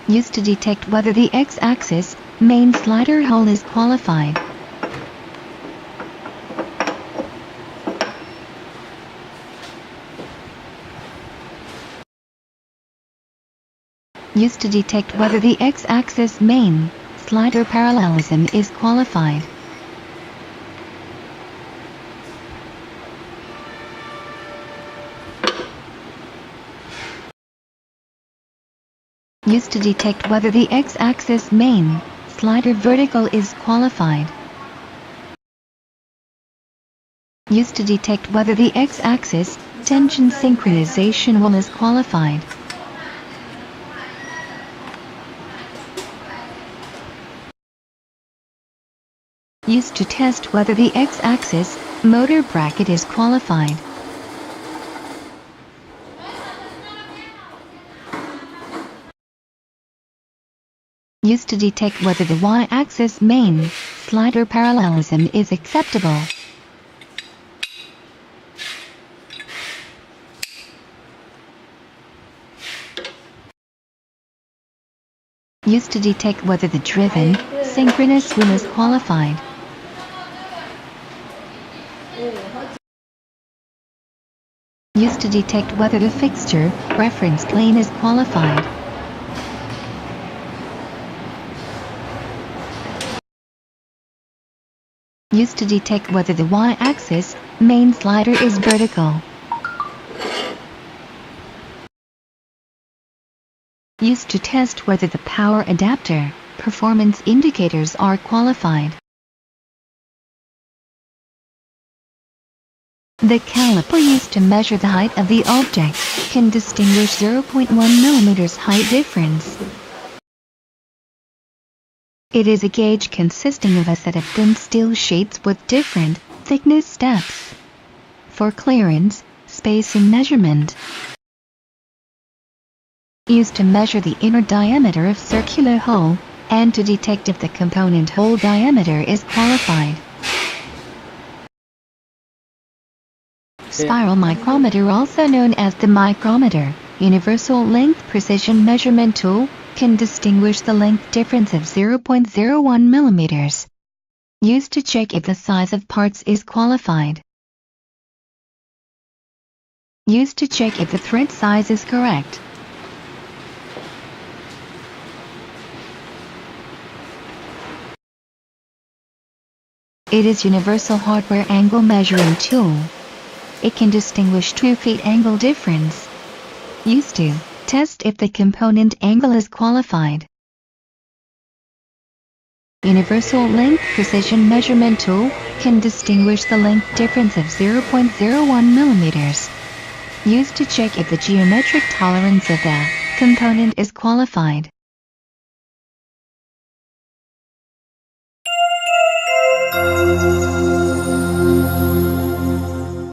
Used to detect whether the X-axis main slider hole is qualified. Used to detect whether the X-axis main slider parallelism is qualified. Used to detect whether the X-axis main slider vertical is qualified. Used to detect whether the X-axis tension synchronization wall is qualified. Used to test whether the X-axis motor bracket is qualified. Used to detect whether the Y-axis main slider parallelism is acceptable. Used to detect whether the driven synchronous wheel is qualified. Used to detect whether the fixture reference plane is qualified. Used to detect whether the Y-axis main slider is vertical. Used to test whether the power adapter performance indicators are qualified. The caliper used to measure the height of the object can distinguish 0.1 mm height difference. It is a gauge consisting of a set of thin steel sheets with different thickness steps for clearance, spacing measurement. Used to measure the inner diameter of circular hole and to detect if the component hole diameter is qualified. Spiral micrometer, also known as the micrometer, universal length precision measurement tool, can distinguish the length difference of 0.01 mm. Used to check if the size of parts is qualified. Used to check if the thread size is correct. It is universal hardware angle measuring tool. It can distinguish 2 feet angle difference. Used to test if the component angle is qualified. Universal length precision measurement tool can distinguish the length difference of 0.01 mm. Used to check if the geometric tolerance of the component is qualified.